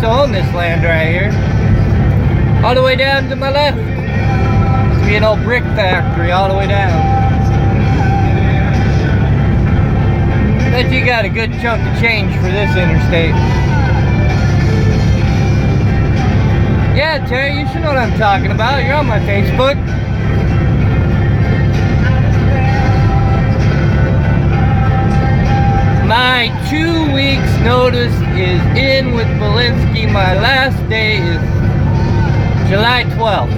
to own this land right here. All the way down to my left. Must be an old brick factory all the way down. Bet you got a good chunk of change for this interstate. Yeah, Terry, you should know what I'm talking about. You're on my Facebook. My 2 weeks notice is in with Belinsky. My last day is July 12th.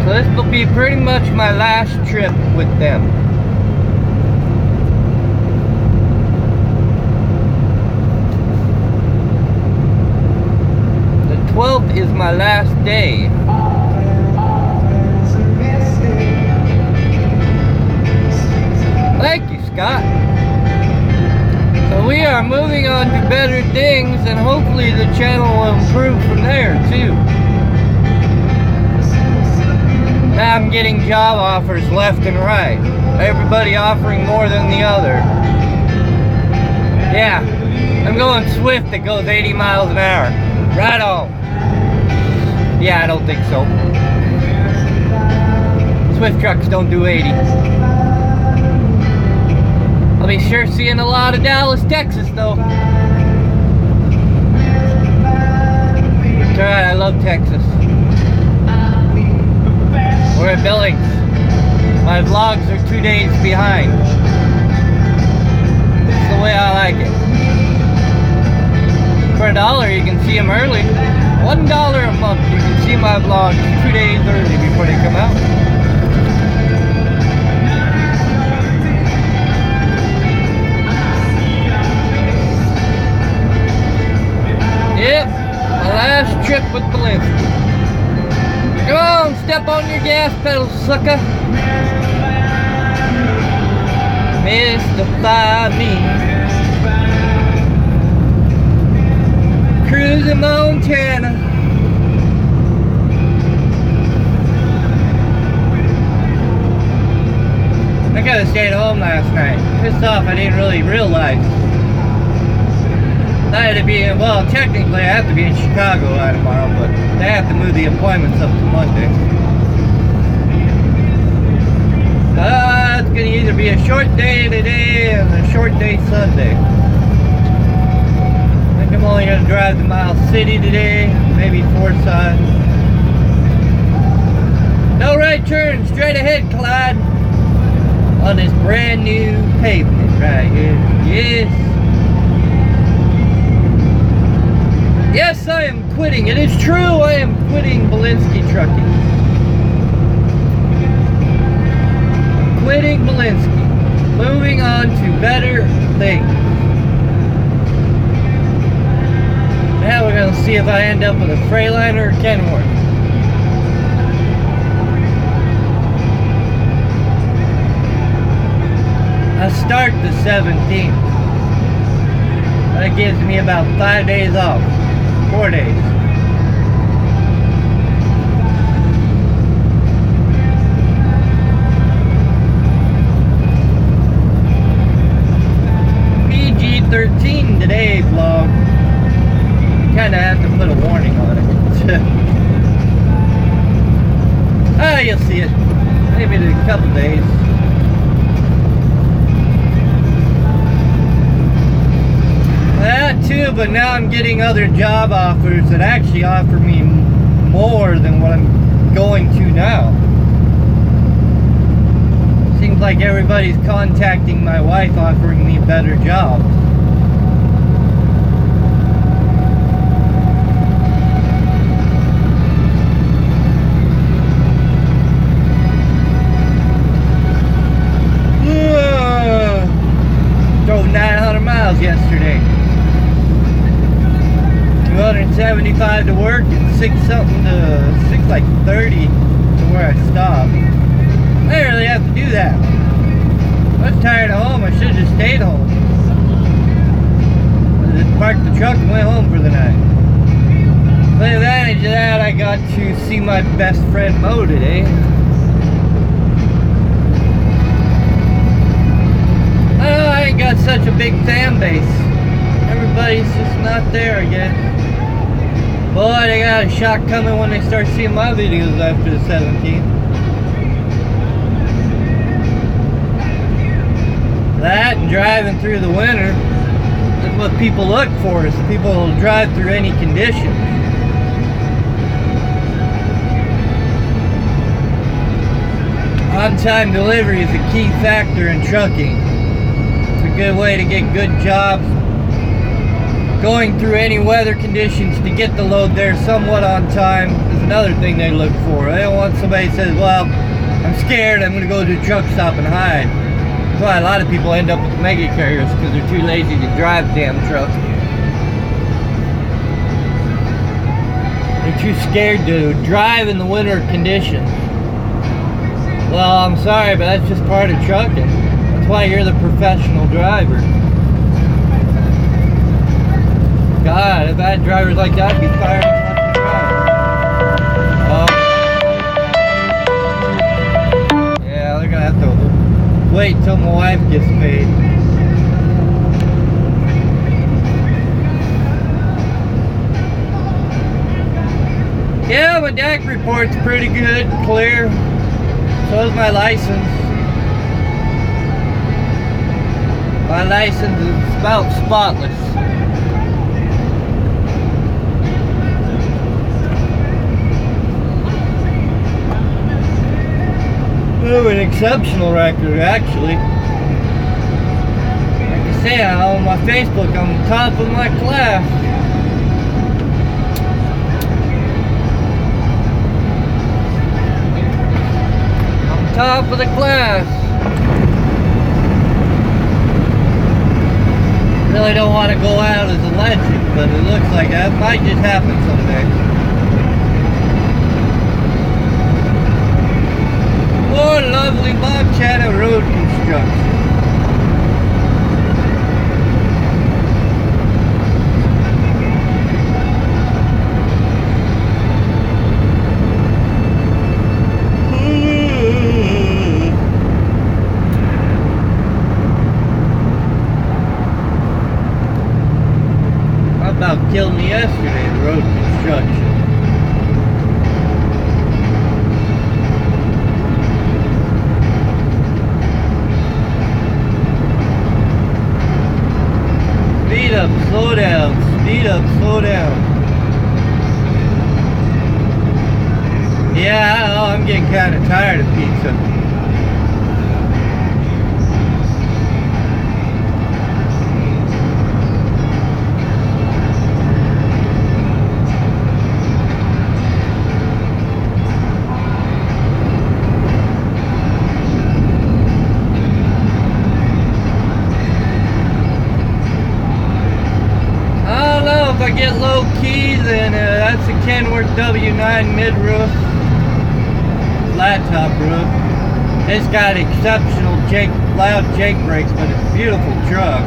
So this will be pretty much my last trip with them. The 12th is my last day. Thank you, Scott. So we are moving on to better things, and hopefully the channel will improve from there too. Now I'm getting job offers left and right. Everybody offering more than the other. Yeah, I'm going Swift that goes 80 miles an hour. Right on. Yeah, I don't think so. Swift trucks don't do 80. I'll be sure seeing a lot of Dallas, Texas though. It's alright, I love Texas. We're at Billings. My vlogs are 2 days behind. That's the way I like it. For $1 you can see them early. $1 a month you can see my vlogs 2 days early before they come out. Yep, my last trip with Belinsky. Come on, step on your gas pedal, sucker. Mystify me. Cruising Montana. I could have stayed home last night. Pissed off I didn't really realize. I had to be in, well, technically I have to be in Chicago tomorrow, but they have to move the appointments up to Monday. It's going to either be a short day today and a short day Sunday. I think I'm only going to drive to Miles City today, maybe Forsyth. No right turn, straight ahead, Clyde. On this brand new pavement right here. Yes. Yes, I am quitting. It is true, I am quitting Belinsky trucking. I'm quitting Belinsky. Moving on to better things. Now we're going to see if I end up with a Freightliner or Kenworth. I start the 17th. That gives me about 5 days off. 4 days. PG-13 today vlog. Kinda have to put a warning on it. You'll see it. Maybe in a couple days. That too, but now I'm getting other job offers that actually offer me more than what I'm going to now. Seems like everybody's contacting my wife offering me better jobs. Drove 900 miles yesterday. 275 to work and 6 like 30 to where I stopped. I didn't really have to do that. I was tired of home. I should have just stayed home. I just parked the truck and went home for the night. The advantage of that, I got to see my best friend Mo today. I ain't got such a big fan base. everybody's just not there, I guess. Boy, they got a shock coming when they start seeing my videos after the 17th. That and driving through the winter is what people look for, is people who will drive through any conditions. On-time delivery is a key factor in trucking. It's a good way to get good jobs. Going through any weather conditions to get the load there somewhat on time is another thing they look for. They don't want somebody that says, well, I'm scared, I'm going to go to a truck stop and hide. That's why a lot of people end up with mega carriers, because they're too lazy to drive damn trucks. They're too scared to drive in the winter conditions. Well, I'm sorry, but that's just part of trucking. That's why you're the professional driver. God, if I had drivers like that, I'd be fired up to drive. Yeah, they're gonna have to wait till my wife gets paid. Yeah, my DAC report's pretty good, clear. So is my license. My license is about spotless. Oh, an exceptional record, actually. Like I say, on my Facebook, I'm top of my class. Top of the class. Really don't want to go out as a legend, but it looks like that might just happen someday. More lovely Montana road construction. About killed me yesterday, the road construction. Speed up, slow down, speed up, slow down. Yeah, I know, I'm getting kind of tired of pizza. If I get low key, then that's a Kenworth W9 mid-roof, flat top roof. It's got exceptional loud Jake brakes, but it's a beautiful truck.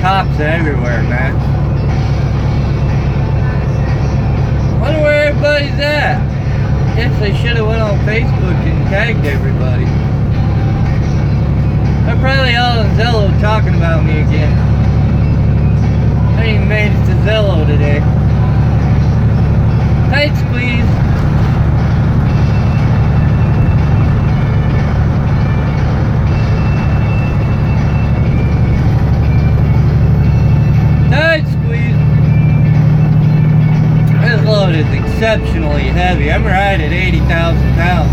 Cops everywhere, man. Wonder where everybody's at. Guess they should have went on Facebook and tagged everybody. They're probably all on Zello talking about me again. I ain't even made it to Zello today. Tight squeeze. Tight squeeze. This load is exceptionally heavy. I'm right at 80,000 pounds.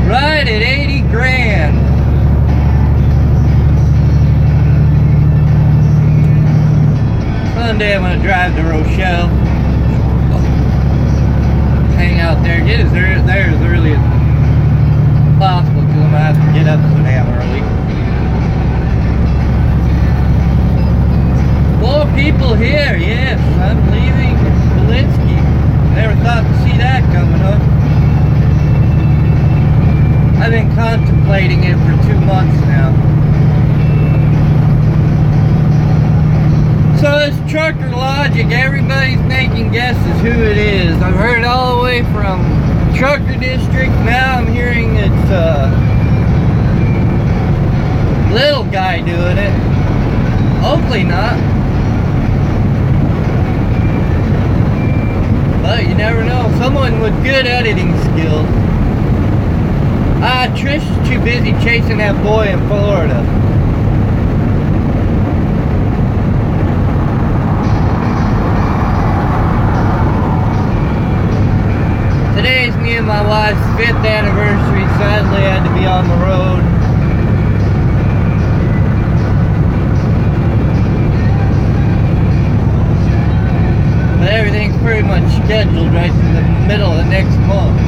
Right at 80 grand. Sunday I'm gonna drive to Rochelle. Hang out there. Get as there as early as possible, because I'm gonna have to get up so damn early. More people here, yes. I'm leaving Belinsky. Never thought to see that coming, huh? I've been contemplating it for 2 everybody's making guesses who it is. I've heard all the way from Trucker District. Now I'm hearing it's little guy doing it. Hopefully not. But you never know. Someone with good editing skills. Trish is too busy chasing that boy in Florida. Today's me and my wife's 5th anniversary. Sadly, I had to be on the road. But everything's pretty much scheduled right to the middle of next month.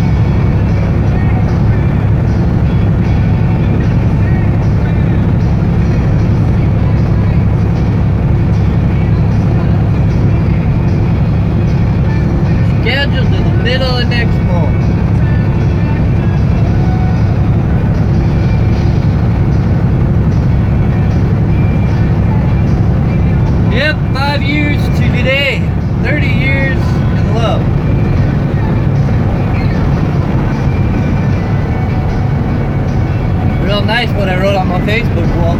Scheduled to the middle of next month. Yep, 5 years to today. 30 years in love. Real nice what I wrote on my Facebook wall.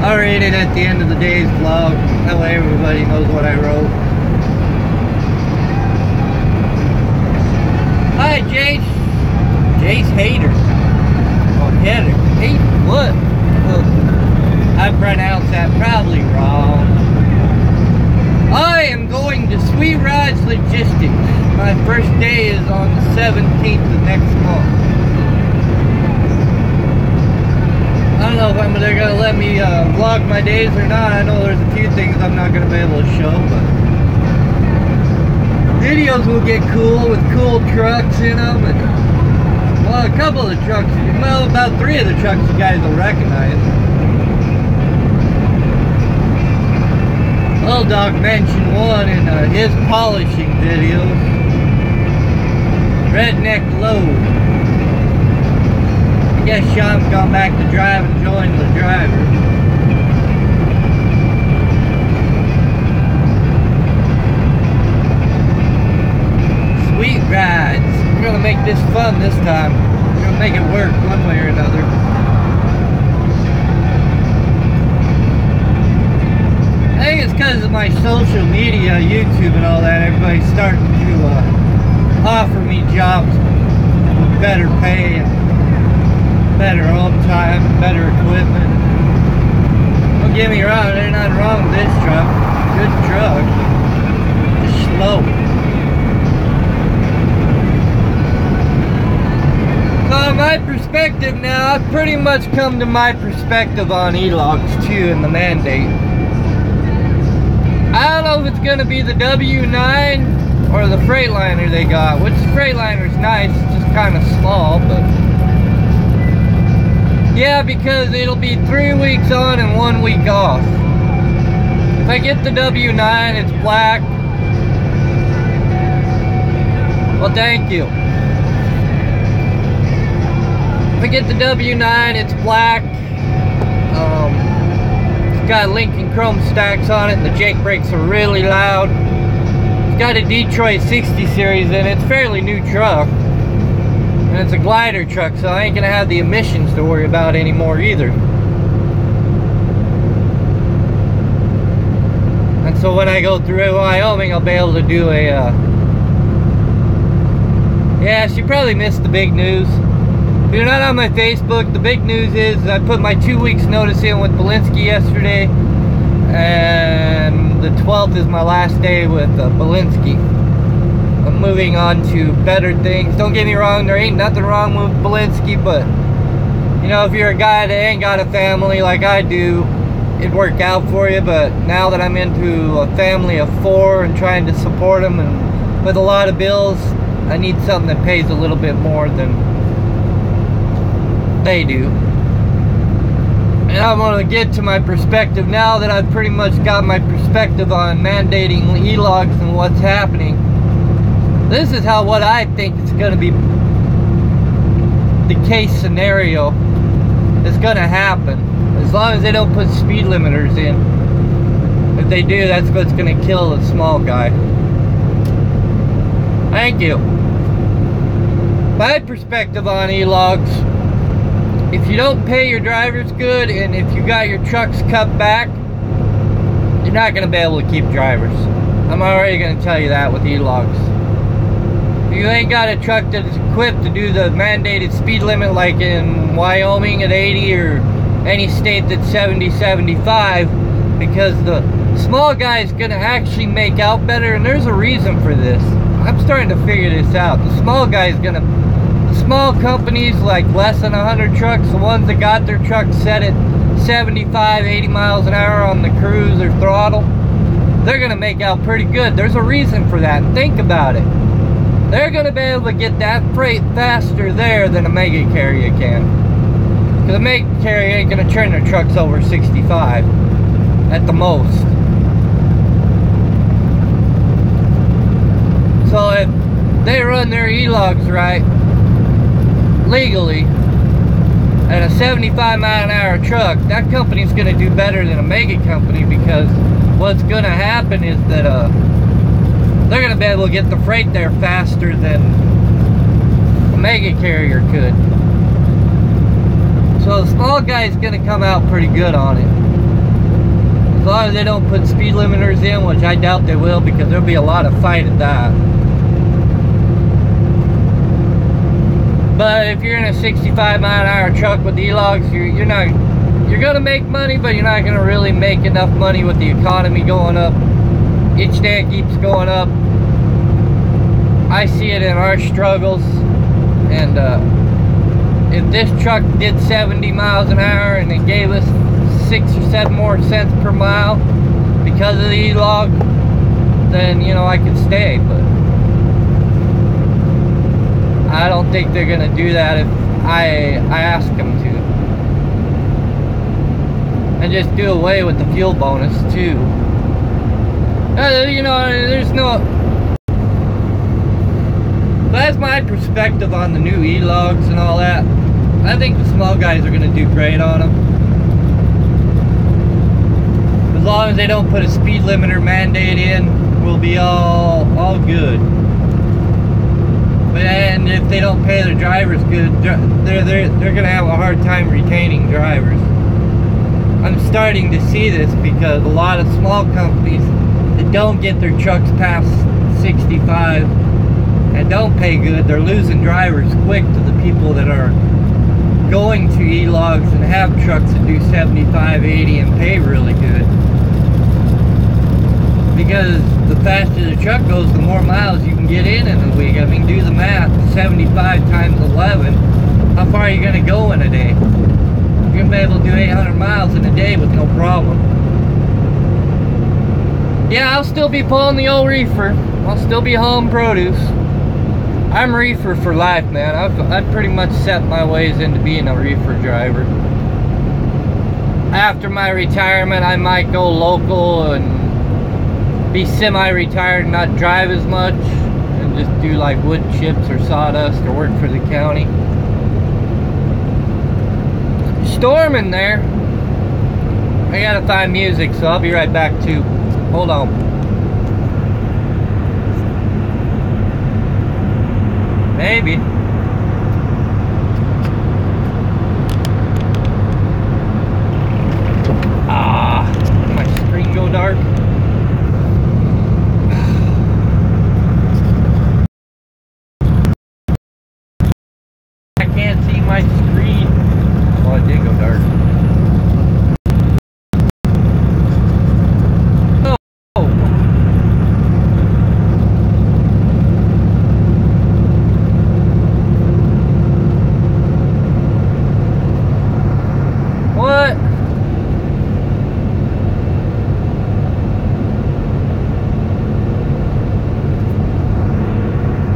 I'll read it at the end of the day's vlog. That way everybody knows what I wrote. Hi, Jace. Jace Hater. Or Hater. Hate what? I pronounced that probably wrong. I am going to Sweet Rides Logistics. My first day is on the 17th of next month. I don't know if they're going to let me vlog my days or not. I know there's a few things I'm not going to be able to show, but videos will get cool with cool trucks in them. And, well, a couple of the trucks, well, about 3 of the trucks you guys will recognize. Little Dog mentioned one in his polishing videos. Redneck Load. I guess Sean's gone back to drive and joined the driver. Sweet Rides. We're gonna make this fun this time. We're gonna make it work one way or another. I think it's because of my social media, YouTube and all that, everybody's starting to offer me jobs with better pay and better home time, better equipment. Don't get me wrong, there's nothing wrong with this truck. Good truck. Just slow. So my perspective now, I've pretty much come to my perspective on e-logs too and the mandate. I don't know if it's going to be the W9 or the Freightliner they got, which the Freightliner's nice, it's just kind of small, but yeah, because it'll be 3 weeks on and 1 week off. If I get the W9, it's black. Well, thank you. If I get the W9, it's black. It's got Lincoln Chrome stacks on it, and the Jake brakes are really loud. It's got a Detroit 60 series in it. It's a fairly new truck. And it's a glider truck, so I ain't gonna have the emissions to worry about anymore either. And so when I go through Wyoming, I'll be able to do a yeah, she probably missed the big news. If you're not on my Facebook, the big news is I put my 2 weeks notice in with Belinsky yesterday, and the 12th is my last day with Belinsky. I'm moving on to better things. Don't get me wrong, there ain't nothing wrong with Belinsky, but you know, if you're a guy that ain't got a family like I do, it'd work out for you. But now that I'm into a family of 4 and trying to support them and with a lot of bills, I need something that pays a little bit more than they do. And I'm going to get to my perspective now that I've pretty much got my perspective on mandating e-logs and what's happening. This is how what I think is going to be the case scenario is going to happen, as long as they don't put speed limiters in. If they do, that's what's going to kill the small guy. Thank you. My perspective on e-logs, if you don't pay your drivers good, and if you got your trucks cut back, you're not going to be able to keep drivers. I'm already going to tell you that with e-logs. If you ain't got a truck that is equipped to do the mandated speed limit like in Wyoming at 80 or any state that's 70, 75, because the small guy's going to actually make out better, and there's a reason for this. I'm starting to figure this out. The small guy's going to... The small companies like less than 100 trucks, the ones that got their trucks set at 75, 80 miles an hour on the cruise or throttle, they're going to make out pretty good. There's a reason for that, and think about it. They're going to be able to get that freight faster there than a mega carrier can. Because a mega carrier ain't going to turn their trucks over 65 at the most. So if they run their e-logs right, legally, at a 75 mile an hour truck, that company's going to do better than a mega company, because what's going to happen is that they're going to be able to get the freight there faster than a mega carrier could. So the small guy's going to come out pretty good on it. As long as they don't put speed limiters in, which I doubt they will, because there'll be a lot of fight at that. But if you're in a 65 mile an hour truck with e-logs, you're gonna make money, but you're not gonna really make enough money with the economy going up. Each day it keeps going up. I see it in our struggles, and if this truck did 70 miles an hour and it gave us 6 or 7 more cents per mile because of the e-log, then you know I could stay. But I don't think they're gonna do that if I ask them to. And just do away with the fuel bonus too. You know, there's no... That's my perspective on the new e-logs and all that. I think the small guys are gonna do great on them. As long as they don't put a speed limiter mandate in, we'll be all good. And if they don't pay their drivers good, they're gonna have a hard time retaining drivers. I'm starting to see this because a lot of small companies that don't get their trucks past 65 and don't pay good, they're losing drivers quick to the people that are going to e-logs and have trucks that do 75, 80 and pay really good. Because the faster the truck goes, the more miles you can get in a week. I mean, do the math. 75 times 11. How far are you going to go in a day? You're going to be able to do 800 miles in a day with no problem. Yeah, I'll still be pulling the old reefer. I'll still be hauling produce. I'm reefer for life, man. I've pretty much set my ways into being a reefer driver. After my retirement, I might go local and be semi-retired and not drive as much, and just do like wood chips or sawdust or work for the county. Storming there. I gotta find music, so I'll be right back too. Hold on. Maybe. Did my screen go dark? My screen. Oh, it did go dark. Oh. What?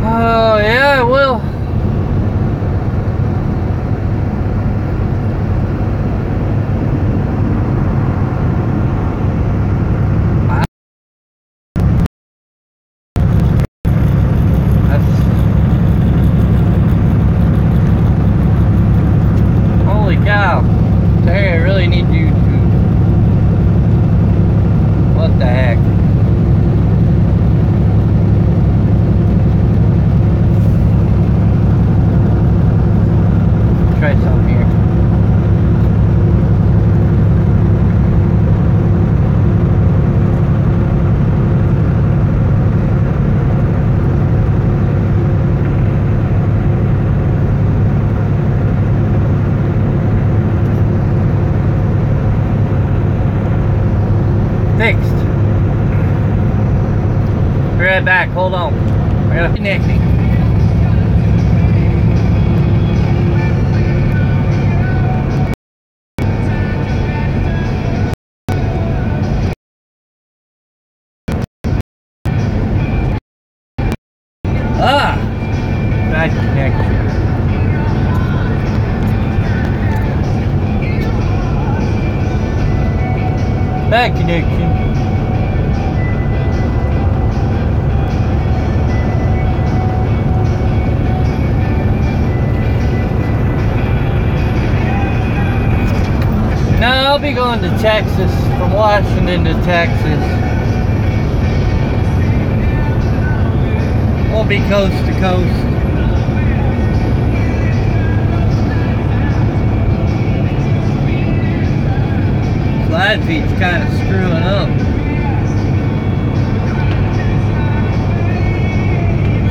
Oh, yeah, it will. right back. Hold on. I gotta connect me. Ah! Bad connection. Bad connection. Now I'll be going to Texas, from Washington to Texas. Won't be coast to coast. Slide feet's kind of screwing up.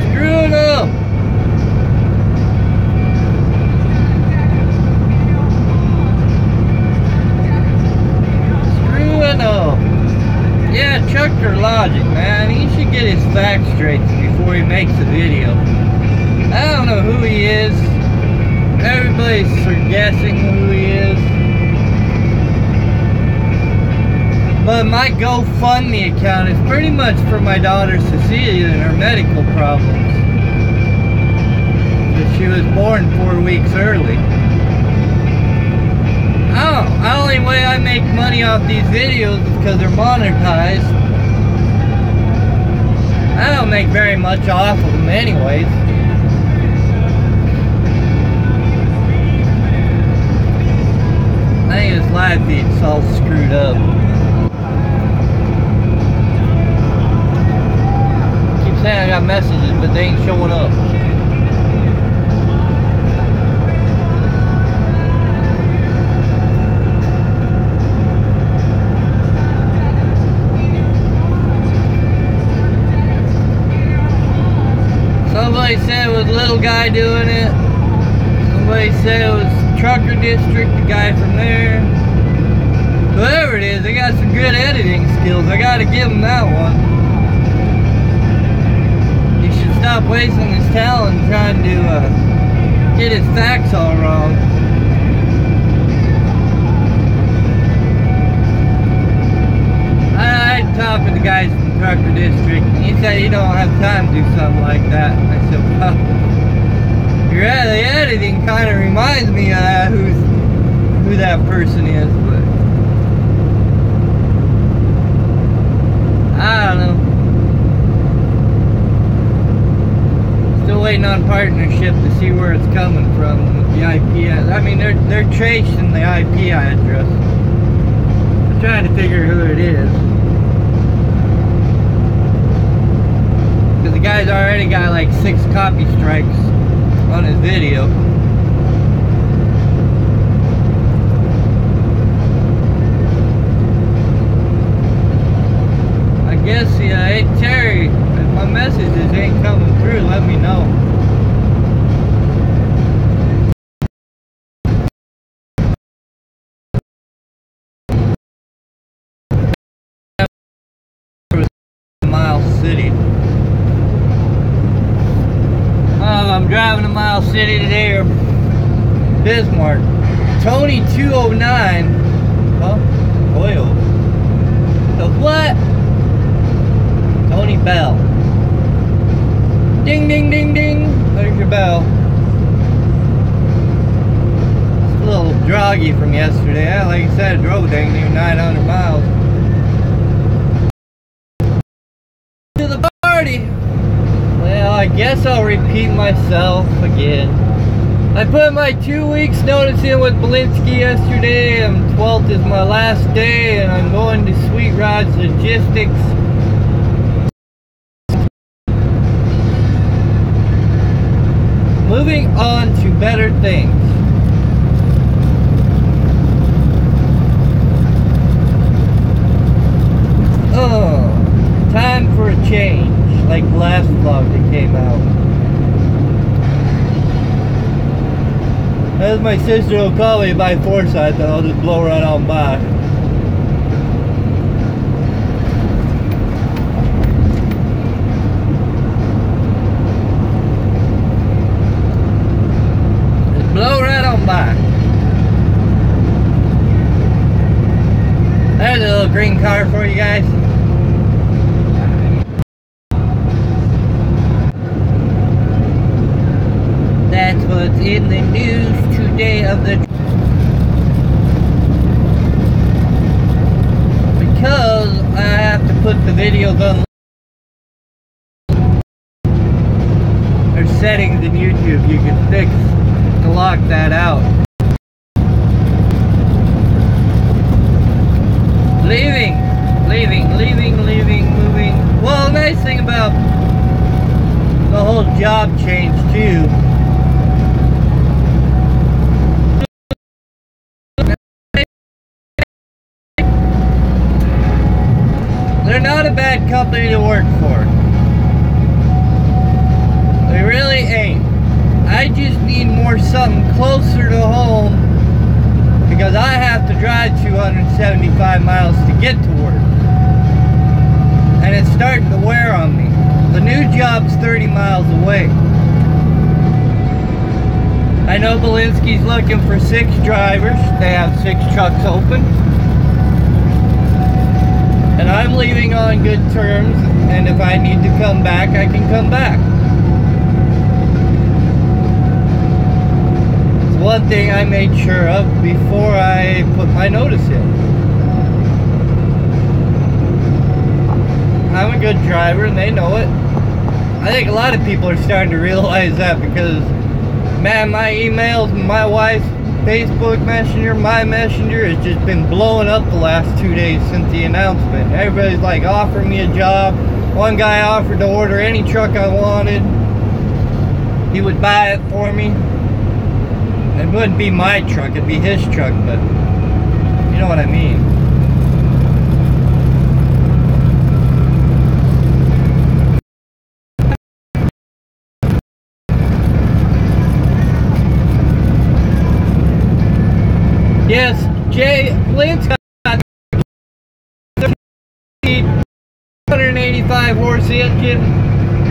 Screwing up! Screwing up! Yeah, Chucker Logic, man. He should get his facts straight before he makes a video. I don't know who he is. Everybody's guessing who he is. But my GoFundMe account is pretty much for my daughter Cecilia and her medical problems. Because she was born 4 weeks early. Oh, the only way I make money off these videos is because they're monetized. I don't make very much off of them anyways. I think this live feed's all screwed up. I got messages, but they ain't showing up. Somebody said it was a little guy doing it. Somebody said it was Trucker District, the guy from there. Whoever it is, they got some good editing skills. I gotta give them that one. Stop wasting his talent trying to get his facts all wrong. I talked with the guys from the Trucker District, and he said he don't have time to do something like that. I said, well, the editing kind of reminds me of that, who that person is, but I don't know. Still waiting on partnership to see where it's coming from with the IP. I mean, they're tracing the IP address. I'm trying to figure who it is. Because the guy's already got like 6 copy strikes on his video. I guess, yeah, hey Terry, if my messages ain't coming through, let me know. Miles City. I'm driving to Miles City today, or Bismarck. Tony 209. Huh? Oil. The what? Tony Bell. Ding, ding, ding, ding. There's your bell. It's a little droggy from yesterday. Like I said, I drove dang near 900 miles. To the party. Well, I guess I'll repeat myself again. I put my 2 weeks notice in with Belinsky yesterday, and 12th is my last day, and I'm going to Sweet Rod's Logistics. Moving on to better things. Oh, time for a change, like the last vlog that came out. As my sister will call me by foresight, then I'll just blow right on by. in the news today of the... Because I have to put the videos on... There's settings in YouTube you can fix to lock that out. Moving. Well, the nice thing about the whole job change too, they're not a bad company to work for. They really ain't. I just need more something closer to home because I have to drive 275 miles to get to work. And it's starting to wear on me. The new job's 30 miles away. I know Belinsky's looking for 6 drivers. They have 6 trucks open. And I'm leaving on good terms, and if I need to come back, I can come back. It's one thing I made sure of before I put my notice in. I'm a good driver and they know it. I think a lot of people are starting to realize that because, man, my emails, my wife's Facebook Messenger, my Messenger has just been blowing up the last 2 days since the announcement. Everybody's like offering me a job. One guy offered to order any truck I wanted. He would buy it for me. It wouldn't be my truck, it'd be his truck, but you know what I mean. Yes, Jay Lynn's got 185 horse engine.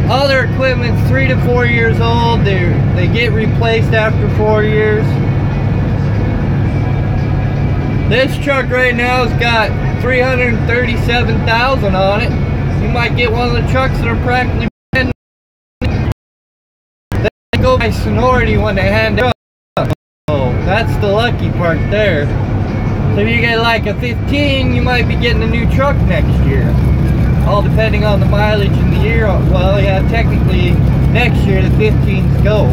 All their equipment's 3 to 4 years old. They get replaced after 4 years. This truck right now has got 337,000 on it. You might get one of the trucks that are practically brand new. They go by seniority when they hand it up. That's the lucky part there. So if you get like a 15, you might be getting a new truck next year. All depending on the mileage in the year. Well, yeah, technically next year the 15s go.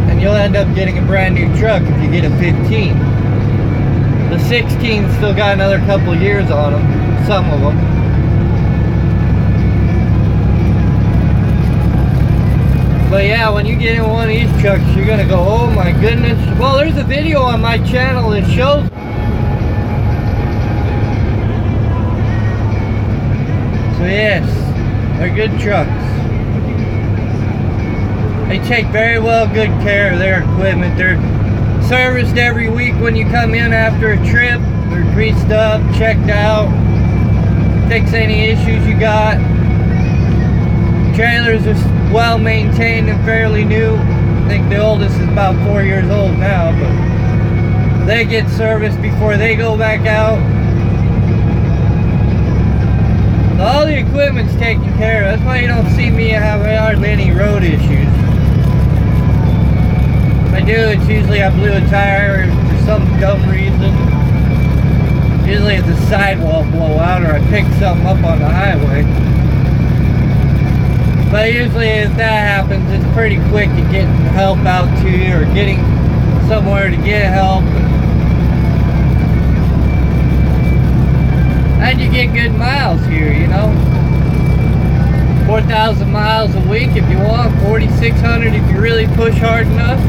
And you'll end up getting a brand new truck if you get a 15. The 16's still got another couple of years on them, some of them. But yeah, when you get in one of these trucks, you're gonna go, oh my goodness. Well, there's a video on my channel that shows. So yes, they're good trucks. They take very well good care of their equipment. They're serviced every week when you come in after a trip. They're greased up, checked out, fix any issues you got. Trailers are well maintained and fairly new. I think the oldest is about 4 years old now, but they get serviced before they go back out. All the equipment's taken care of. That's why you don't see me have hardly any road issues. If I do, it's usually I blew a tire for some dumb reason. Usually it's a sidewall blowout or I picked something up on the highway. But usually if that happens, it's pretty quick to get help out to you or getting somewhere to get help. And you get good miles here, you know. 4,000 miles a week if you want, 4,600 if you really push hard enough.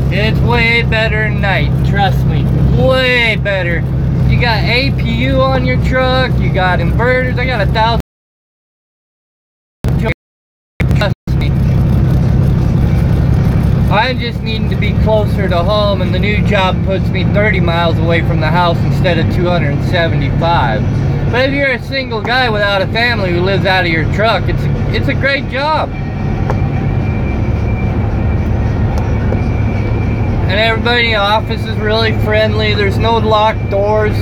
It's way better at night, trust me, way better. You got APU on your truck, you got inverters. I got 1,000. Trust me. I'm just needing to be closer to home, and the new job puts me 30 miles away from the house instead of 275. But if you're a single guy without a family who lives out of your truck, it's a great job. And everybody in the office is really friendly. There's no locked doors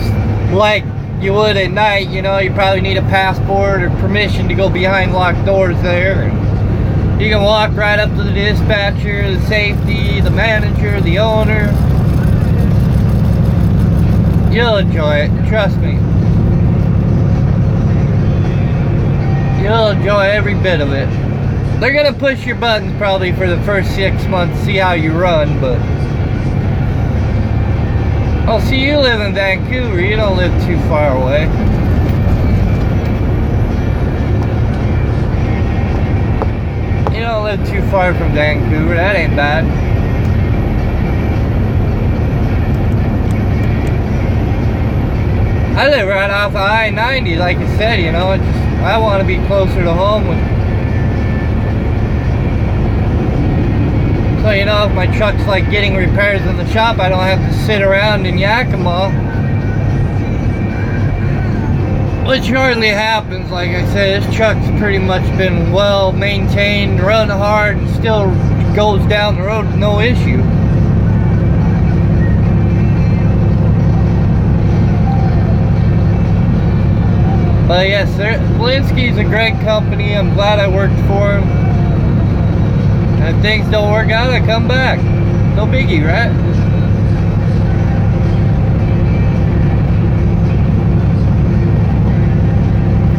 like you would at night. You know, you probably need a passport or permission to go behind locked doors there. And you can walk right up to the dispatcher, the safety, the manager, the owner. You'll enjoy it, trust me. You'll enjoy every bit of it. They're gonna push your buttons probably for the first 6 months, see how you run, but... Oh, see, you live in Vancouver, you don't live too far away. You don't live too far from Vancouver, that ain't bad. I live right off of I-90, like I said, you know, I want to be closer to home. So, you know, if my truck's like getting repairs in the shop, I don't have to sit around in Yakima. Which hardly happens. Like I said, this truck's pretty much been well maintained, run hard, and still goes down the road with no issue. But yes, Belinsky's a great company. I'm glad I worked for him. And if things don't work out, I come back. No biggie, right?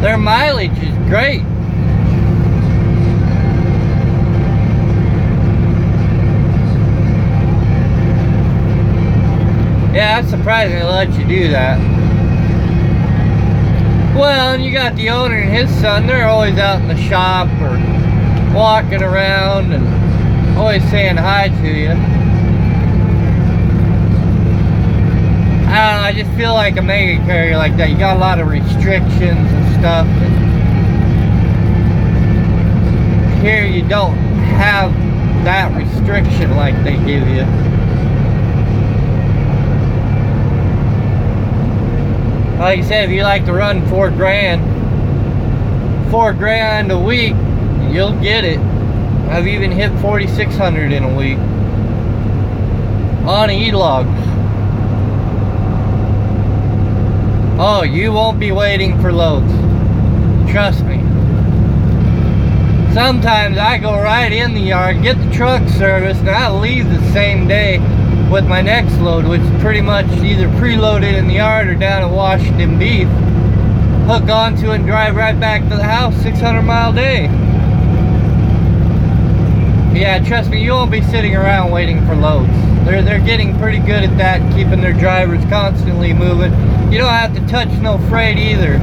Their mileage is great. Yeah, that's surprising they let you do that. Well, and you got the owner and his son, they're always out in the shop or walking around and always saying hi to you. I don't know, I just feel like a mega carrier like that, you got a lot of restrictions and stuff. And here you don't have that restriction like they give you. Like I said, if you like to run $4 grand a week, you'll get it. I've even hit 4,600 in a week on e-logs. Oh, you won't be waiting for loads. Trust me. Sometimes I go right in the yard, get the truck serviced, and I leave the same day with my next load, which is pretty much either preloaded in the yard or down in Washington Beef. Hook onto it and drive right back to the house, 600-mile day. Yeah, trust me, you won't be sitting around waiting for loads. They're getting pretty good at that, keeping their drivers constantly moving. You don't have to touch no freight either.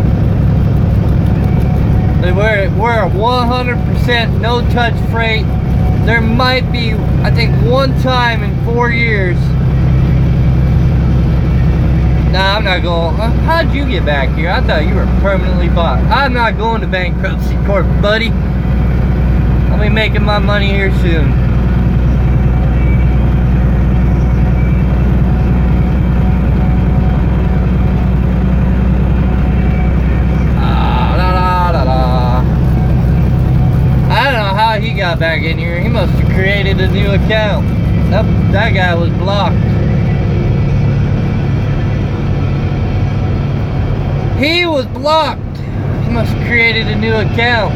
We're a 100% no-touch freight. There might be, I think, one time in 4 years. Nah, I'm not going. How'd you get back here? I thought you were permanently bought. I'm not going to bankruptcy court, buddy. I'll be making my money here soon. He got back in here. He must have created a new account. That guy was blocked. He was blocked. He must have created a new account.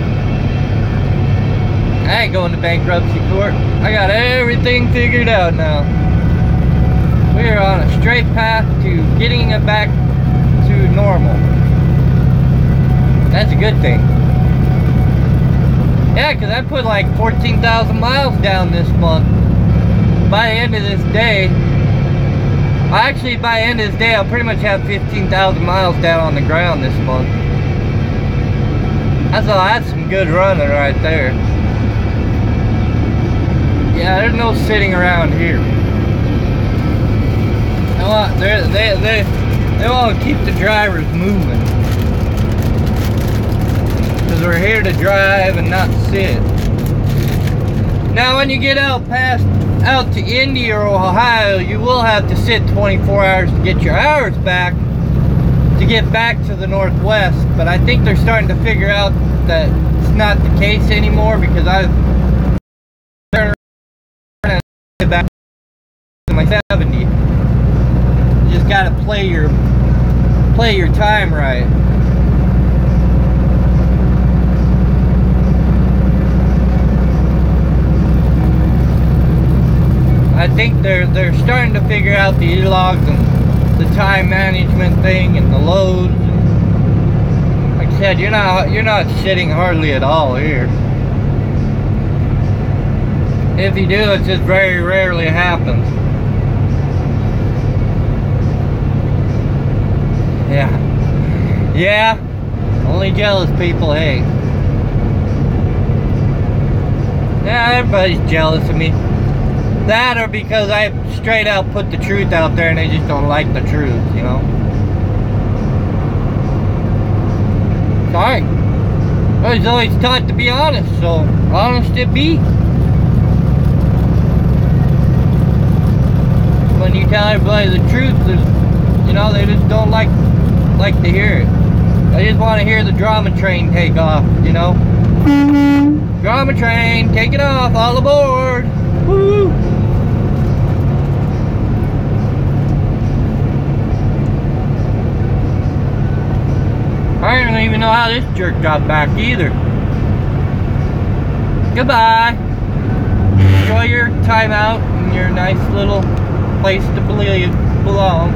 I ain't going to bankruptcy court. I got everything figured out now. We are on a straight path to getting it back to normal. That's a good thing. Yeah, because I put like 14,000 miles down this month. By the end of this day, actually by the end of this day, I'll pretty much have 15,000 miles down on the ground this month. That's some good running right there. Yeah, there's no sitting around here. They want to keep the drivers moving. Because we're here to drive and not sit. Now when you get out to Indy or Ohio, you will have to sit 24 hours to get your hours back to get back to the Northwest. But I think they're starting to figure out that it's not the case anymore, because I've turned around and get back to my 70. You just gotta play your time right. I think they're starting to figure out the e-logs and the time management thing and the loads. Like I said, you're not sitting hardly at all here. If you do, it just very rarely happens. Yeah, only jealous people hate. Yeah, everybody's jealous of me. That or because I straight out put the truth out there and they just don't like the truth, you know? Sorry. I was always taught to be honest, so honest it be. When you tell everybody the truth, you know, they just don't like to hear it. I just want to hear the drama train take off, you know? Drama train, take it off, all aboard! Woo! I don't even know how this jerk got back either. Goodbye. Enjoy your time out in your nice little place to belong.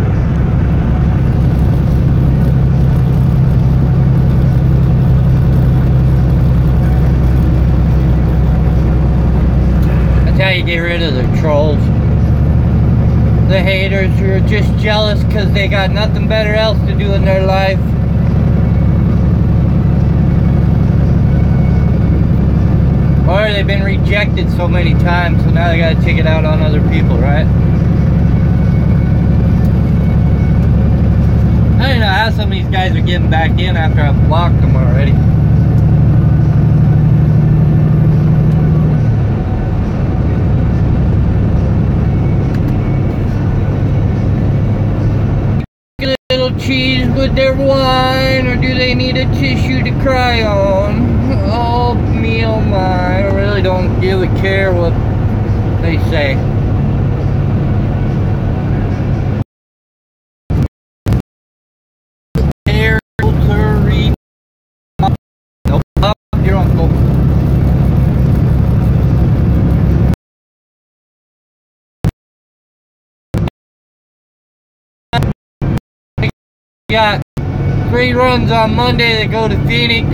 That's how you get rid of the trolls. The haters who are just jealous because they got nothing better else to do in their life. Or they've been rejected so many times, so now they gotta take it out on other people, right? I don't know how some of these guys are getting back in after I've blocked them already. A little cheese with their wine, or do they need a tissue to cry on? Oh me, oh my, I really don't give a care what they say. Nope, your uncle. We got 3 runs on Monday that go to Phoenix.